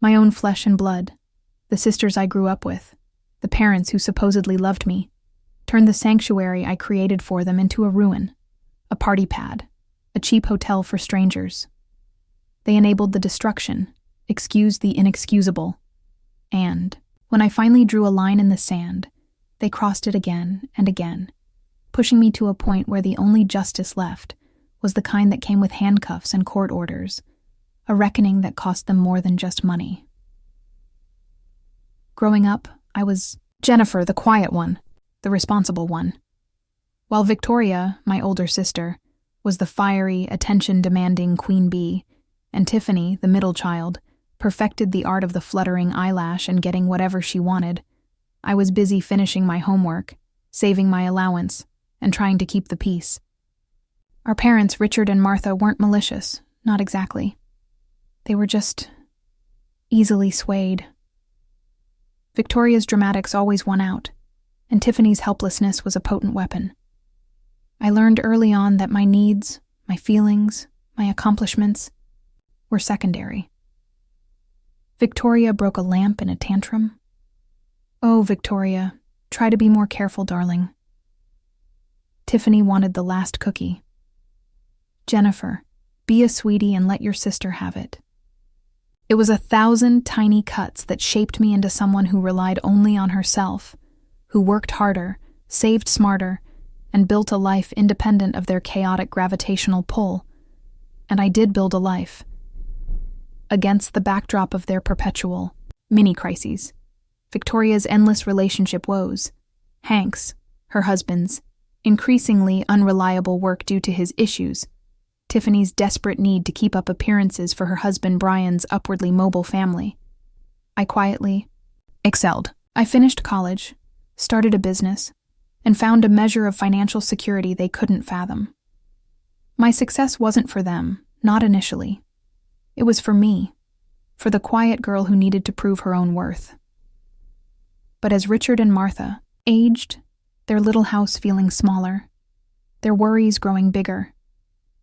My own flesh and blood, the sisters I grew up with, the parents who supposedly loved me, turned the sanctuary I created for them into a ruin, a party pad, a cheap hotel for strangers. They enabled the destruction, excused the inexcusable, and, when I finally drew a line in the sand, they crossed it again and again, pushing me to a point where the only justice left was the kind that came with handcuffs and court orders, a reckoning that cost them more than just money. Growing up, I was Jennifer, the quiet one, the responsible one, while Victoria, my older sister, was the fiery, attention-demanding queen bee, and Tiffany, the middle child, perfected the art of the fluttering eyelash and getting whatever she wanted. I was busy finishing my homework, saving my allowance, and trying to keep the peace. Our parents, Richard and Martha, weren't malicious, not exactly. They were just easily swayed. Victoria's dramatics always won out, and Tiffany's helplessness was a potent weapon. I learned early on that my needs, my feelings, my accomplishments were secondary. Victoria broke a lamp in a tantrum. Oh, Victoria, try to be more careful, darling. Tiffany wanted the last cookie. Jennifer, be a sweetie and let your sister have it. It was 1,000 tiny cuts that shaped me into someone who relied only on herself, who worked harder, saved smarter, and built a life independent of their chaotic gravitational pull. And I did build a life. Against the backdrop of their perpetual mini-crises, Victoria's endless relationship woes, Hank's, her husband's, increasingly unreliable work due to his issues, Tiffany's desperate need to keep up appearances for her husband Brian's upwardly mobile family. I quietly excelled. I finished college, started a business, and found a measure of financial security they couldn't fathom. My success wasn't for them, not initially. It was for me, for the quiet girl who needed to prove her own worth. But as Richard and Martha aged, their little house feeling smaller, their worries growing bigger,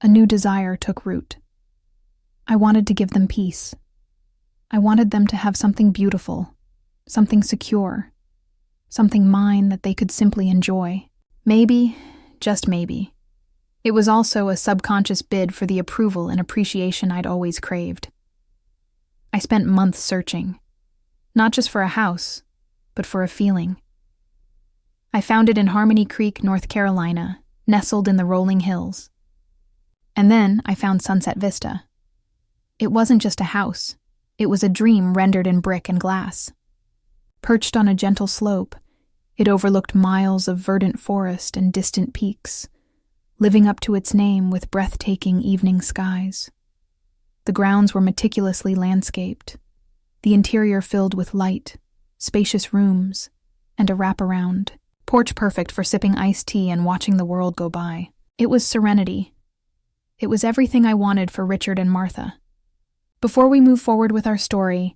a new desire took root. I wanted to give them peace. I wanted them to have something beautiful, something secure, something mine that they could simply enjoy. Maybe, just maybe, it was also a subconscious bid for the approval and appreciation I'd always craved. I spent months searching, not just for a house, but for a feeling. I found it in Harmony Creek, North Carolina, nestled in the rolling hills. And then I found Sunset Vista. It wasn't just a house. It was a dream rendered in brick and glass. Perched on a gentle slope, it overlooked miles of verdant forest and distant peaks, living up to its name with breathtaking evening skies. The grounds were meticulously landscaped, the interior filled with light, spacious rooms, and a wraparound porch perfect for sipping iced tea and watching the world go by. It was serenity. It was everything I wanted for Richard and Martha. Before we move forward with our story,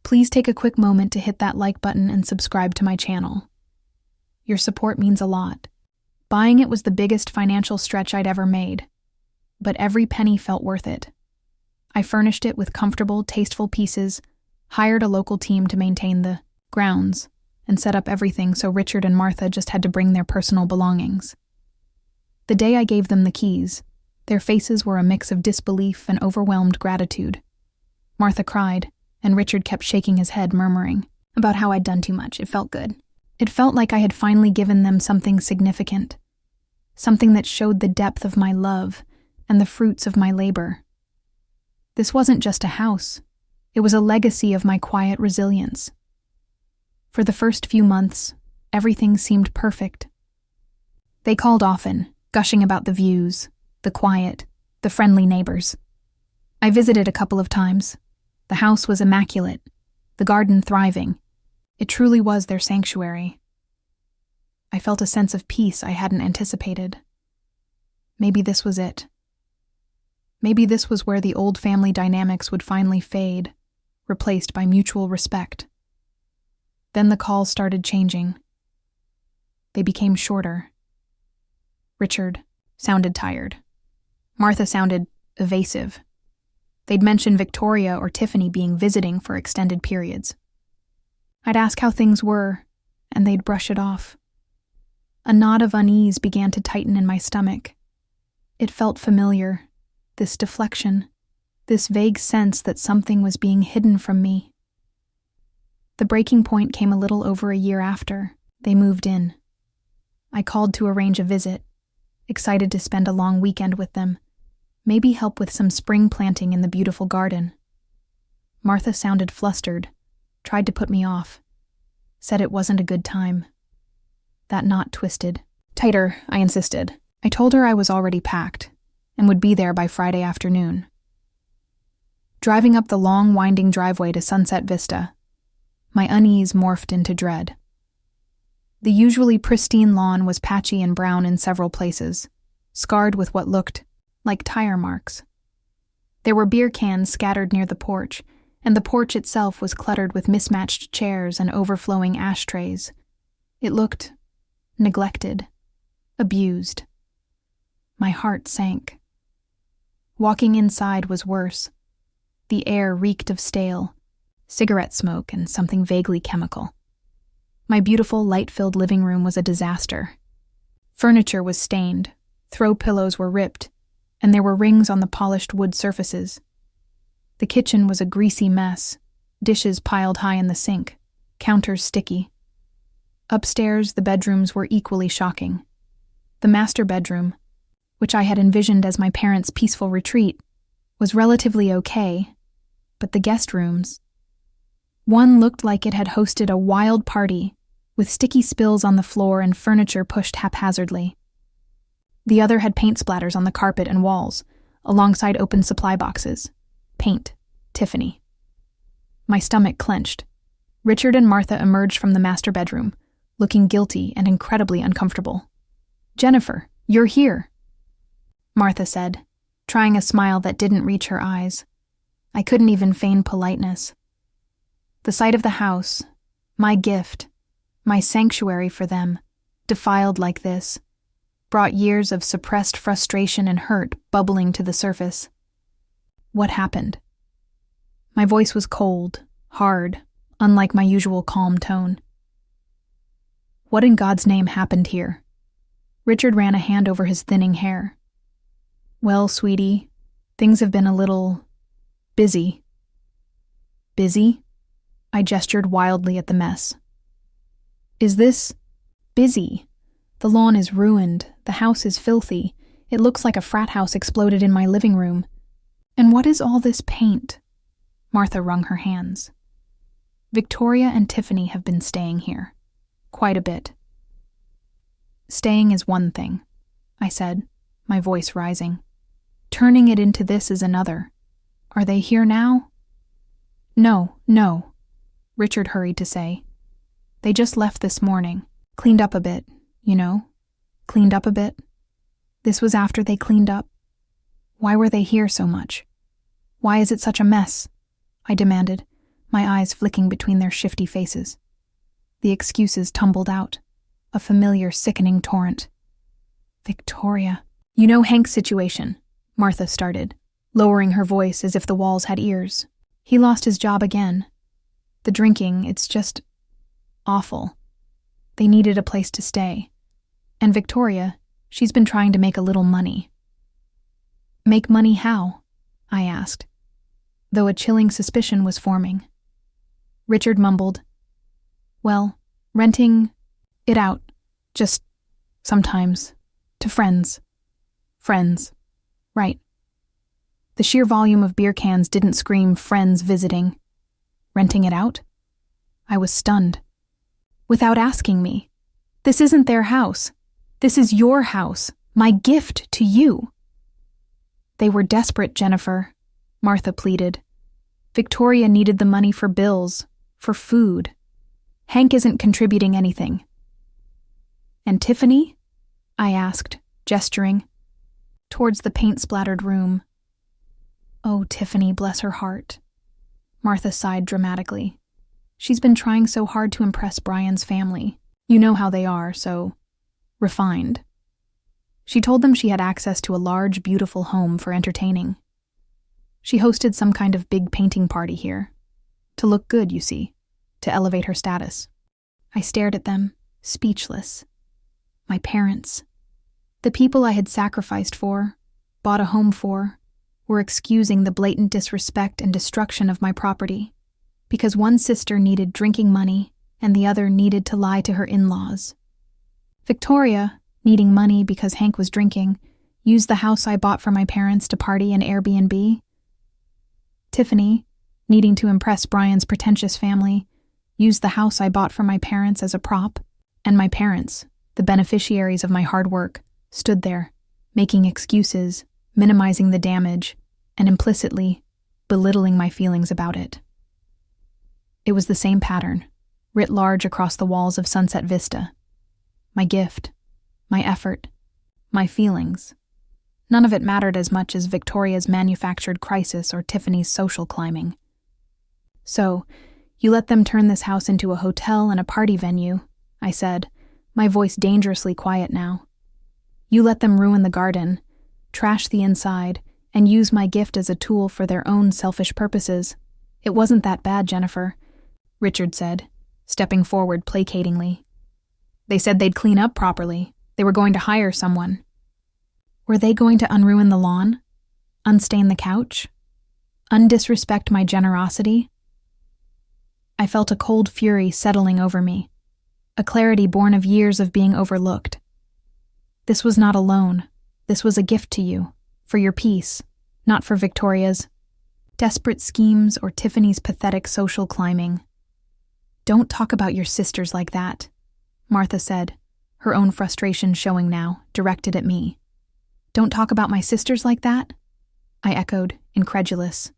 please take a quick moment to hit that like button and subscribe to my channel. Your support means a lot. Buying it was the biggest financial stretch I'd ever made, but every penny felt worth it. I furnished it with comfortable, tasteful pieces, hired a local team to maintain the grounds, and set up everything so Richard and Martha just had to bring their personal belongings. The day I gave them the keys, their faces were a mix of disbelief and overwhelmed gratitude. Martha cried, and Richard kept shaking his head, murmuring about how I'd done too much. It felt good. It felt like I had finally given them something significant, something that showed the depth of my love and the fruits of my labor. This wasn't just a house. It was a legacy of my quiet resilience. For the first few months, everything seemed perfect. They called often, gushing about the views, the quiet, the friendly neighbors. I visited a couple of times. The house was immaculate, the garden thriving. It truly was their sanctuary. I felt a sense of peace I hadn't anticipated. Maybe this was it. Maybe this was where the old family dynamics would finally fade, replaced by mutual respect. Then the calls started changing. They became shorter. Richard sounded tired. Martha sounded evasive. They'd mention Victoria or Tiffany being visiting for extended periods. I'd ask how things were, and they'd brush it off. A knot of unease began to tighten in my stomach. It felt familiar, this deflection, this vague sense that something was being hidden from me. The breaking point came a little over a year after they moved in. I called to arrange a visit, excited to spend a long weekend with them, maybe help with some spring planting in the beautiful garden. Martha sounded flustered, tried to put me off, said it wasn't a good time. That knot twisted. Tighter, I insisted. I told her I was already packed and would be there by Friday afternoon. Driving up the long, winding driveway to Sunset Vista, my unease morphed into dread. The usually pristine lawn was patchy and brown in several places, scarred with what looked like tire marks. There were beer cans scattered near the porch, and the porch itself was cluttered with mismatched chairs and overflowing ashtrays. It looked neglected, abused. My heart sank. Walking inside was worse. The air reeked of stale, cigarette smoke, and something vaguely chemical. My beautiful, light-filled living room was a disaster. Furniture was stained, throw pillows were ripped, and there were rings on the polished wood surfaces. The kitchen was a greasy mess, dishes piled high in the sink, counters sticky. Upstairs, the bedrooms were equally shocking. The master bedroom, which I had envisioned as my parents' peaceful retreat, was relatively okay, but the guest rooms... One looked like it had hosted a wild party, with sticky spills on the floor and furniture pushed haphazardly. The other had paint splatters on the carpet and walls, alongside open supply boxes. Paint. Tiffany. My stomach clenched. Richard and Martha emerged from the master bedroom, looking guilty and incredibly uncomfortable. "Jennifer, you're here," Martha said, trying a smile that didn't reach her eyes. I couldn't even feign politeness. The sight of the house, my gift, my sanctuary for them, defiled like this, brought years of suppressed frustration and hurt bubbling to the surface. What happened? My voice was cold, hard, unlike my usual calm tone. What in God's name happened here? Richard ran a hand over his thinning hair. Well, sweetie, things have been a little... busy. Busy? I gestured wildly at the mess. Is this... busy? The lawn is ruined, the house is filthy, it looks like a frat house exploded in my living room. And what is all this paint? Martha wrung her hands. Victoria and Tiffany have been staying here. Quite a bit. Staying is one thing, I said, my voice rising. Turning it into this is another. Are they here now? No, Richard hurried to say. They just left this morning. Cleaned up a bit, you know. Cleaned up a bit. This was after they cleaned up. Why were they here so much? Why is it such a mess? I demanded, my eyes flicking between their shifty faces. The excuses tumbled out, a familiar sickening torrent. Victoria. You know Hank's situation, Martha started, lowering her voice as if the walls had ears. He lost his job again. The drinking, it's just awful. They needed a place to stay. And Victoria, she's been trying to make a little money. Make money how? I asked, though a chilling suspicion was forming. Richard mumbled, well, renting it out, just sometimes, to friends. Friends, right. The sheer volume of beer cans didn't scream friends visiting. Renting it out? I was stunned. Without asking me. This isn't their house. This is your house, my gift to you. They were desperate, Jennifer, Martha pleaded. Victoria needed the money for bills, for food. Hank isn't contributing anything. And Tiffany? I asked, gesturing towards the paint-splattered room. Oh, Tiffany, bless her heart. Martha sighed dramatically. She's been trying so hard to impress Brian's family. You know how they are, so refined. She told them she had access to a large, beautiful home for entertaining. She hosted some kind of big painting party here. To look good, you see. To elevate her status. I stared at them, speechless. My parents. The people I had sacrificed for, bought a home for, were excusing the blatant disrespect and destruction of my property, because one sister needed drinking money and the other needed to lie to her in-laws. Victoria, needing money because Hank was drinking, used the house I bought for my parents to party in Airbnb. Tiffany, needing to impress Brian's pretentious family, used the house I bought for my parents as a prop, and my parents, the beneficiaries of my hard work, stood there, making excuses, minimizing the damage, and implicitly belittling my feelings about it. It was the same pattern, writ large across the walls of Sunset Vista. My gift, my effort, my feelings. None of it mattered as much as Victoria's manufactured crisis or Tiffany's social climbing. So, you let them turn this house into a hotel and a party venue, I said, my voice dangerously quiet now. You let them ruin the garden, trash the inside, and use my gift as a tool for their own selfish purposes. It wasn't that bad, Jennifer, Richard said, stepping forward placatingly. They said they'd clean up properly. They were going to hire someone. Were they going to unruin the lawn? Unstain the couch? Undisrespect my generosity? I felt a cold fury settling over me, a clarity born of years of being overlooked. This was not a loan. This was a gift to you, for your peace, not for Victoria's desperate schemes or Tiffany's pathetic social climbing. Don't talk about your sisters like that, Martha said, her own frustration showing now, directed at me. Don't talk about my sisters like that? I echoed, incredulous.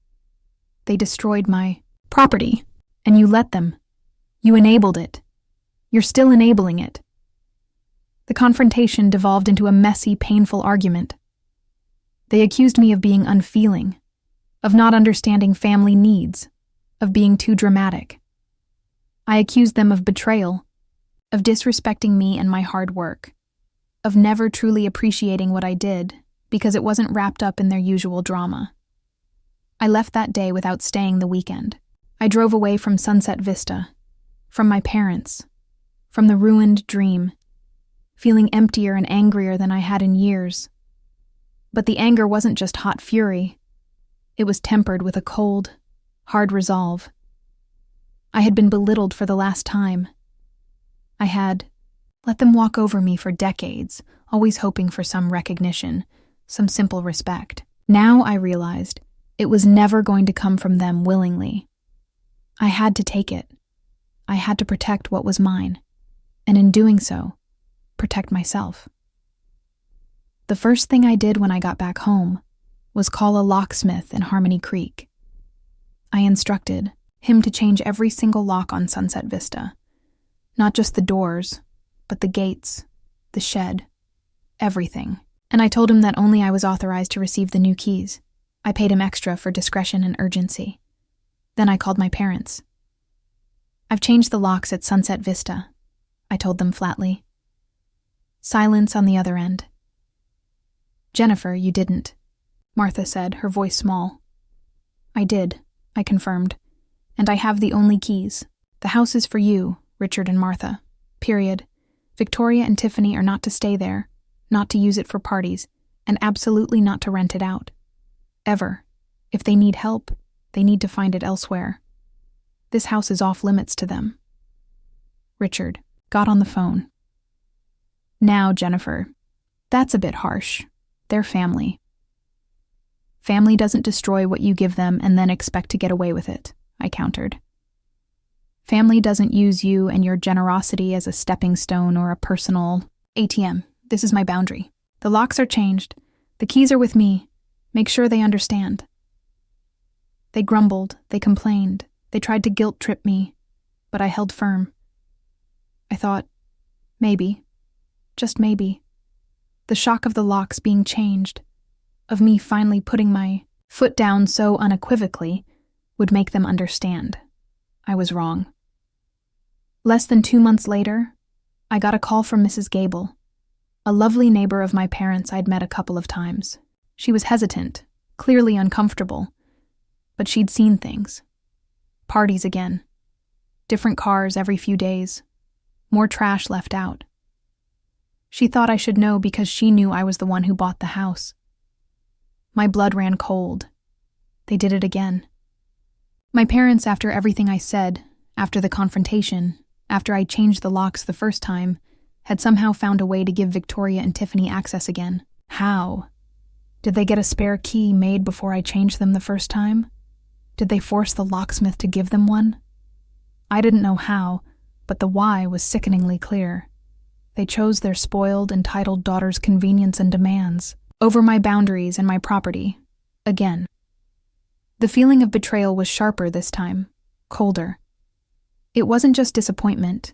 They destroyed my property, and you let them. You enabled it. You're still enabling it. The confrontation devolved into a messy, painful argument. They accused me of being unfeeling, of not understanding family needs, of being too dramatic. I accused them of betrayal, of disrespecting me and my hard work, of never truly appreciating what I did because it wasn't wrapped up in their usual drama. I left that day without staying the weekend. I drove away from Sunset Vista, from my parents, from the ruined dream, feeling emptier and angrier than I had in years. But the anger wasn't just hot fury. It was tempered with a cold, hard resolve. I had been belittled for the last time. I had let them walk over me for decades, always hoping for some recognition, some simple respect. Now I realized it was never going to come from them willingly. I had to take it. I had to protect what was mine, and in doing so, protect myself. The first thing I did when I got back home was call a locksmith in Harmony Creek. I instructed him to change every single lock on Sunset Vista, not just the doors, but the gates, the shed, everything. And I told him that only I was authorized to receive the new keys. I paid him extra for discretion and urgency. Then I called my parents. I've changed the locks at Sunset Vista, I told them flatly. Silence on the other end. Jennifer, you didn't, Martha said, her voice small. I did, I confirmed, and I have the only keys. The house is for you, Richard and Martha. Period. Victoria and Tiffany are not to stay there, not to use it for parties, and absolutely not to rent it out. Ever. If they need help, they need to find it elsewhere. This house is off limits to them. Richard got on the phone. Now, Jennifer, that's a bit harsh. They're family. Family doesn't destroy what you give them and then expect to get away with it, I countered. Family doesn't use you and your generosity as a stepping stone or a personal ATM. This is my boundary. The locks are changed. The keys are with me. Make sure they understand. They grumbled. They complained. They tried to guilt trip me, but I held firm. I thought, maybe, just maybe, the shock of the locks being changed, of me finally putting my foot down so unequivocally, would make them understand. I was wrong. Less than 2 months later, I got a call from Mrs. Gable, a lovely neighbor of my parents I'd met a couple of times. She was hesitant, clearly uncomfortable, but she'd seen things. Parties again. Different cars every few days. More trash left out. She thought I should know because she knew I was the one who bought the house. My blood ran cold. They did it again. My parents, after everything I said, after the confrontation, after I changed the locks the first time, had somehow found a way to give Victoria and Tiffany access again. How? Did they get a spare key made before I changed them the first time? Did they force the locksmith to give them one? I didn't know how, but the why was sickeningly clear. They chose their spoiled, entitled daughter's convenience and demands over my boundaries and my property. Again. The feeling of betrayal was sharper this time, colder. It wasn't just disappointment.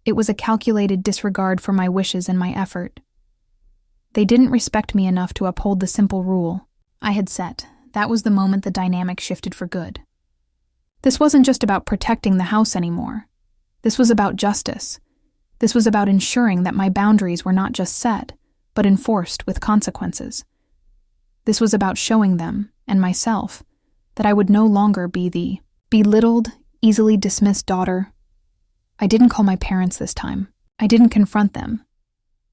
It was a calculated disregard for my wishes and my effort. They didn't respect me enough to uphold the simple rule I had set. That was the moment the dynamic shifted for good. This wasn't just about protecting the house anymore. This was about justice. This was about ensuring that my boundaries were not just set, but enforced with consequences. This was about showing them, and myself, that I would no longer be the belittled, easily dismissed daughter. I didn't call my parents this time. I didn't confront them.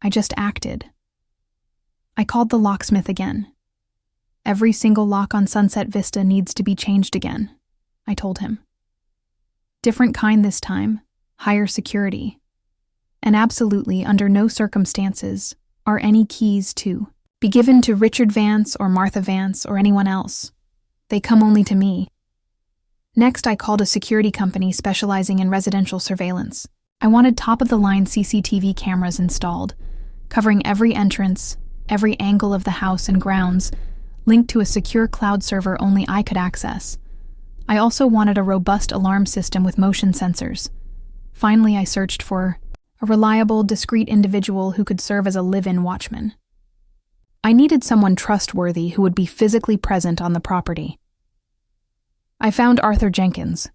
I just acted. I called the locksmith again. Every single lock on Sunset Vista needs to be changed again, I told him. Different kind this time, higher security. And absolutely, under no circumstances, are any keys to be given to Richard Vance or Martha Vance or anyone else. They come only to me. Next, I called a security company specializing in residential surveillance. I wanted top-of-the-line CCTV cameras installed, covering every entrance, every angle of the house and grounds, linked to a secure cloud server only I could access. I also wanted a robust alarm system with motion sensors. Finally, I searched for a reliable, discreet individual who could serve as a live-in watchman. I needed someone trustworthy who would be physically present on the property. I found Arthur Jenkins,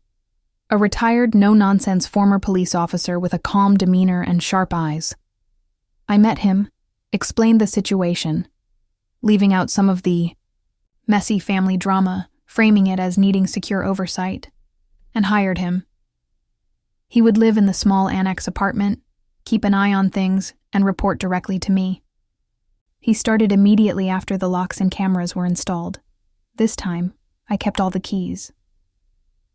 a retired, no-nonsense former police officer with a calm demeanor and sharp eyes. I met him, explained the situation, leaving out some of the messy family drama, framing it as needing secure oversight, and hired him. He would live in the small annex apartment, keep an eye on things, and report directly to me. He started immediately after the locks and cameras were installed. This time, I kept all the keys.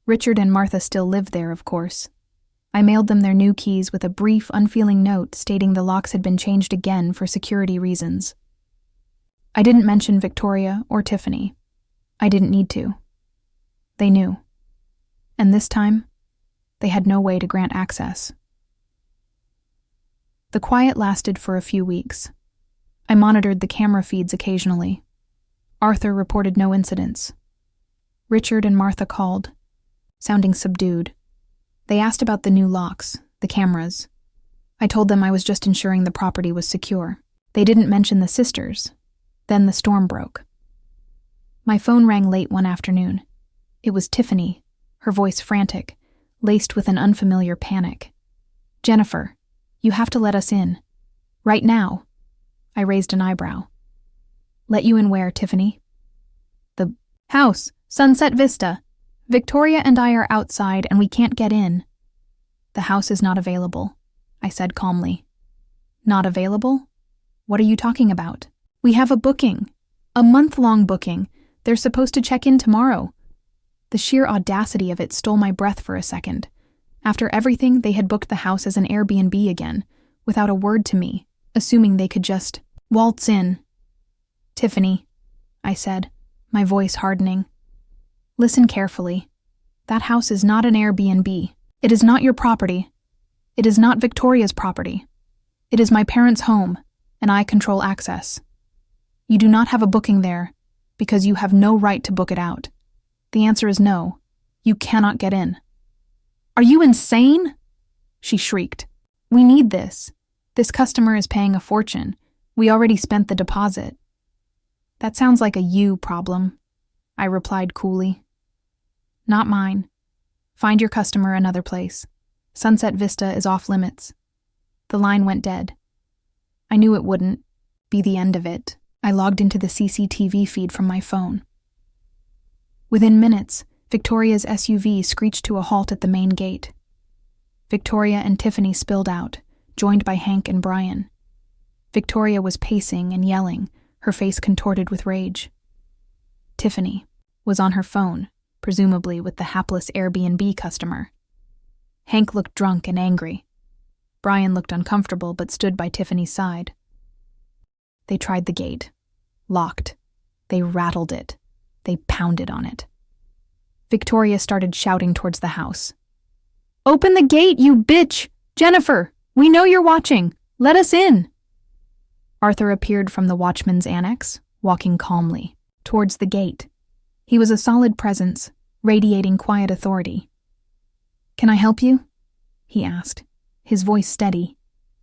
Richard and Martha still lived there, of course. I mailed them their new keys with a brief, unfeeling note stating the locks had been changed again for security reasons. I didn't mention Victoria or Tiffany. I didn't need to. They knew. And this time, they had no way to grant access. The quiet lasted for a few weeks. I monitored the camera feeds occasionally. Arthur reported no incidents. Richard and Martha called, sounding subdued. They asked about the new locks, the cameras. I told them I was just ensuring the property was secure. They didn't mention the sisters. Then the storm broke. My phone rang late one afternoon. It was Tiffany, her voice frantic, laced with an unfamiliar panic. "Jennifer, you have to let us in. Right now." I raised an eyebrow. "Let you in where, Tiffany?" "The house, Sunset Vista. Victoria and I are outside and we can't get in." "The house is not available," I said calmly. "Not available? What are you talking about?" "We have a booking. A month-long booking. They're supposed to check in tomorrow." The sheer audacity of it stole my breath for a second. After everything, they had booked the house as an Airbnb again, without a word to me, assuming they could just waltz in. "Tiffany," I said, my voice hardening. "Listen carefully. That house is not an Airbnb. It is not your property. It is not Victoria's property. It is my parents' home, and I control access. You do not have a booking there, because you have no right to book it out. The answer is no. You cannot get in." "Are you insane?" she shrieked. "We need this. This customer is paying a fortune. We already spent the deposit." "That sounds like a you problem," I replied coolly. "Not mine. Find your customer another place. Sunset Vista is off limits." The line went dead. I knew it wouldn't be the end of it. I logged into the CCTV feed from my phone. Within minutes, Victoria's SUV screeched to a halt at the main gate. Victoria and Tiffany spilled out, joined by Hank and Brian. Victoria was pacing and yelling, her face contorted with rage. Tiffany was on her phone, presumably with the hapless Airbnb customer. Hank looked drunk and angry. Brian looked uncomfortable but stood by Tiffany's side. They tried the gate. Locked. They rattled it. They pounded on it. Victoria started shouting towards the house. "Open the gate, you bitch! Jennifer, we know you're watching. Let us in!" Arthur appeared from the watchman's annex, walking calmly, towards the gate. He was a solid presence, radiating quiet authority. "Can I help you?" he asked, his voice steady,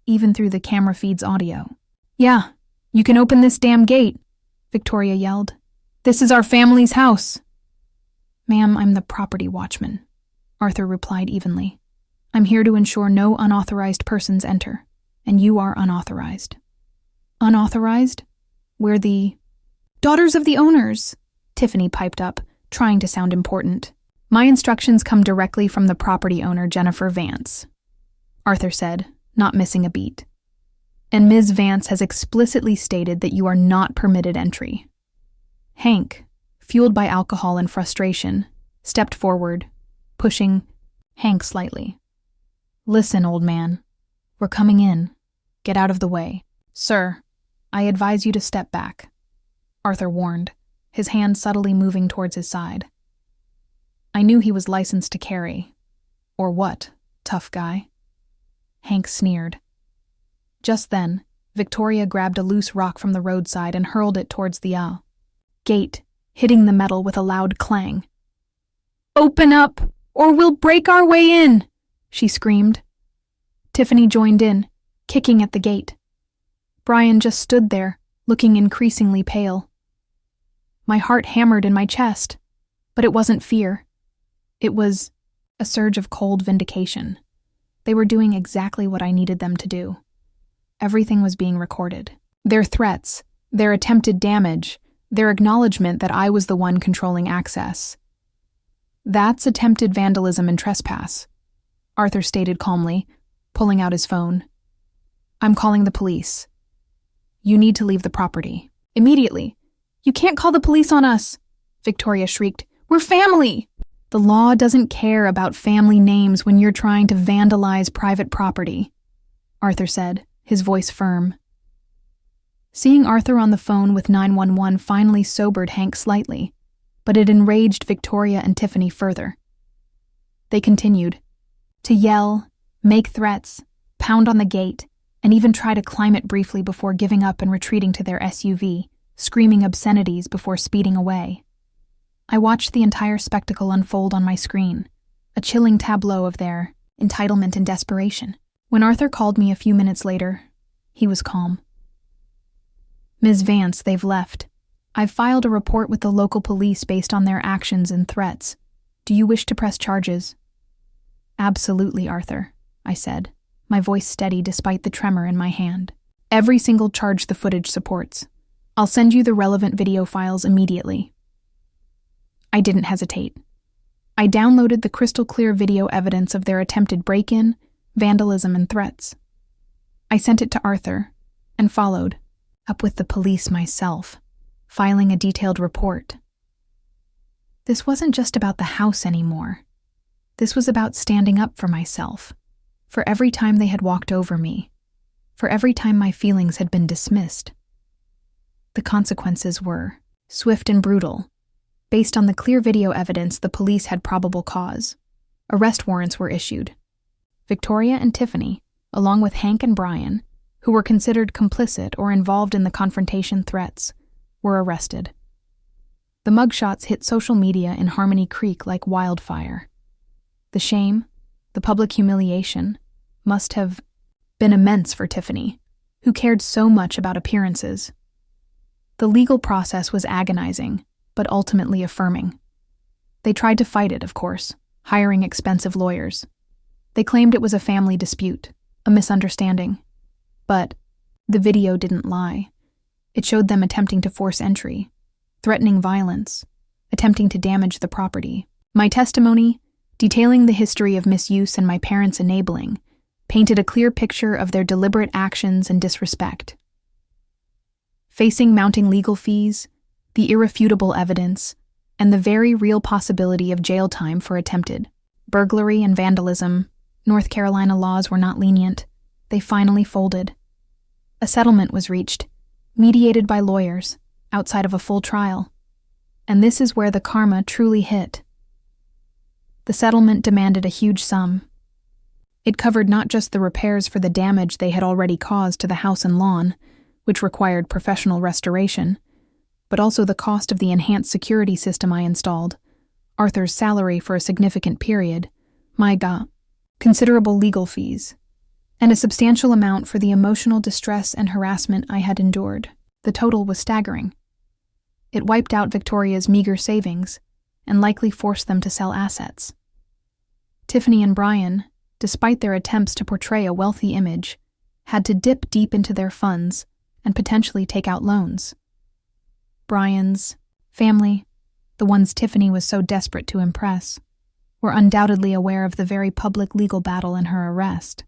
even through the camera feed's audio. "Yeah, you can open this damn gate," Victoria yelled. "This is our family's house." "Ma'am, I'm the property watchman," Arthur replied evenly. "I'm here to ensure no unauthorized persons enter, and you are unauthorized." "Unauthorized? We're the daughters of the owners," Tiffany piped up, trying to sound important. "My instructions come directly from the property owner, Jennifer Vance," Arthur said, not missing a beat. "And Ms. Vance has explicitly stated that you are not permitted entry." Hank, fueled by alcohol and frustration, stepped forward, pushing Hank slightly. "Listen, old man. We're coming in. Get out of the way." "Sir, I advise you to step back," Arthur warned, his hand subtly moving towards his side. "I knew he was licensed to carry. Or what, tough guy?" Hank sneered. Just then, Victoria grabbed a loose rock from the roadside and hurled it towards the gate, hitting the metal with a loud clang. "Open up, or we'll break our way in!" she screamed. Tiffany joined in, kicking at the gate. Brian just stood there, looking increasingly pale. My heart hammered in my chest, but it wasn't fear. It was a surge of cold vindication. They were doing exactly what I needed them to do. Everything was being recorded. Their threats, their attempted damage, their acknowledgement that I was the one controlling access. "That's attempted vandalism and trespass," Arthur stated calmly, pulling out his phone. "I'm calling the police. You need to leave the property. Immediately." "You can't call the police on us," Victoria shrieked. "We're family!" "The law doesn't care about family names when you're trying to vandalize private property," Arthur said, his voice firm. Seeing Arthur on the phone with 911 finally sobered Hank slightly, but it enraged Victoria and Tiffany further. They continued to yell, make threats, pound on the gate, and even try to climb it briefly before giving up and retreating to their SUV, screaming obscenities before speeding away. I watched the entire spectacle unfold on my screen, a chilling tableau of their entitlement and desperation. When Arthur called me a few minutes later, he was calm. "Ms. Vance, they've left. I've filed a report with the local police based on their actions and threats. Do you wish to press charges?" "Absolutely, Arthur," I said, my voice steady despite the tremor in my hand. "Every single charge the footage supports. I'll send you the relevant video files immediately." I didn't hesitate. I downloaded the crystal-clear video evidence of their attempted break-in, vandalism, and threats. I sent it to Arthur, and followed, up with the police myself, filing a detailed report. This wasn't just about the house anymore. This was about standing up for myself, for every time they had walked over me, for every time my feelings had been dismissed. The consequences were swift and brutal. Based on the clear video evidence, the police had probable cause. Arrest warrants were issued. Victoria and Tiffany, along with Hank and Brian, who were considered complicit or involved in the confrontation threats, were arrested. The mugshots hit social media in Harmony Creek like wildfire. The shame, the public humiliation, must have been immense for Tiffany, who cared so much about appearances. The legal process was agonizing, but ultimately affirming. They tried to fight it, of course, hiring expensive lawyers. They claimed it was a family dispute, a misunderstanding. But the video didn't lie. It showed them attempting to force entry, threatening violence, attempting to damage the property. My testimony, detailing the history of misuse and my parents' enabling, painted a clear picture of their deliberate actions and disrespect. Facing mounting legal fees, the irrefutable evidence, and the very real possibility of jail time for attempted burglary and vandalism, North Carolina laws were not lenient. They finally folded. A settlement was reached, mediated by lawyers, outside of a full trial. And this is where the karma truly hit. The settlement demanded a huge sum. It covered not just the repairs for the damage they had already caused to the house and lawn, which required professional restoration, but also the cost of the enhanced security system I installed, Arthur's salary for a significant period, considerable legal fees, and a substantial amount for the emotional distress and harassment I had endured. The total was staggering. It wiped out Victoria's meager savings and likely forced them to sell assets. Tiffany and Brian, despite their attempts to portray a wealthy image, had to dip deep into their funds and potentially take out loans. Brian's family, the ones Tiffany was so desperate to impress, were undoubtedly aware of the very public legal battle in her arrest.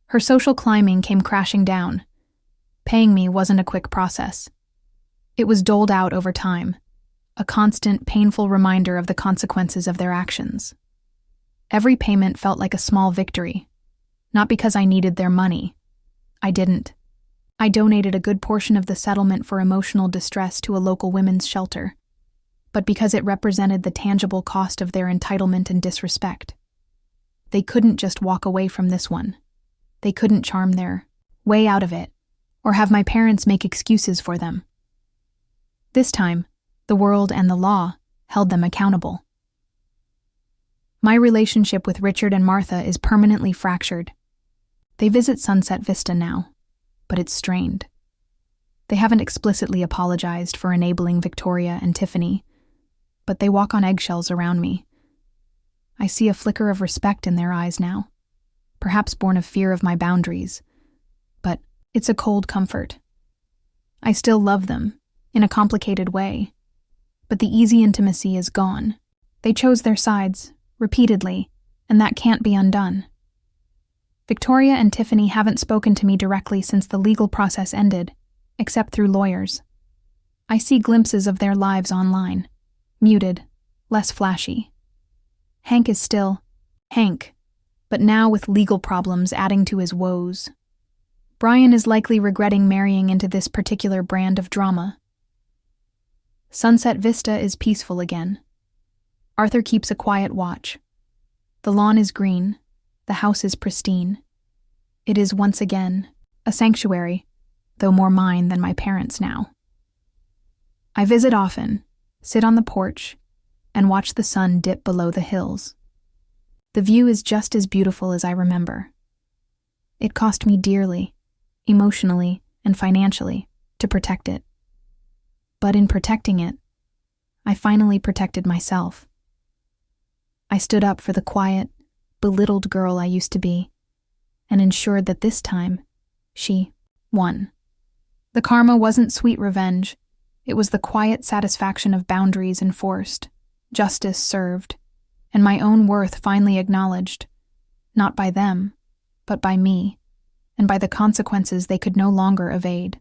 Her social climbing came crashing down. Paying me wasn't a quick process. It was doled out over time, a constant, painful reminder of the consequences of their actions. Every payment felt like a small victory, not because I needed their money. I didn't. I donated a good portion of the settlement for emotional distress to a local women's shelter, but because it represented the tangible cost of their entitlement and disrespect. They couldn't just walk away from this one. They couldn't charm their way out of it, or have my parents make excuses for them. This time, the world and the law held them accountable. My relationship with Richard and Martha is permanently fractured. They visit Sunset Vista now, but it's strained. They haven't explicitly apologized for enabling Victoria and Tiffany, but they walk on eggshells around me. I see a flicker of respect in their eyes now, perhaps born of fear of my boundaries, but it's a cold comfort. I still love them, in a complicated way, but the easy intimacy is gone. They chose their sides, repeatedly, and that can't be undone. Victoria and Tiffany haven't spoken to me directly since the legal process ended, except through lawyers. I see glimpses of their lives online, muted, less flashy. Hank is still Hank, but now with legal problems adding to his woes. Brian is likely regretting marrying into this particular brand of drama. Sunset Vista is peaceful again. Arthur keeps a quiet watch. The lawn is green. The house is pristine. It is once again a sanctuary, though more mine than my parents' now. I visit often, sit on the porch, and watch the sun dip below the hills. The view is just as beautiful as I remember. It cost me dearly, emotionally and financially, to protect it. But in protecting it, I finally protected myself. I stood up for the quiet, belittled girl I used to be, and ensured that this time, she won. The karma wasn't sweet revenge. It was the quiet satisfaction of boundaries enforced, justice served, and my own worth finally acknowledged, not by them, but by me, and by the consequences they could no longer evade.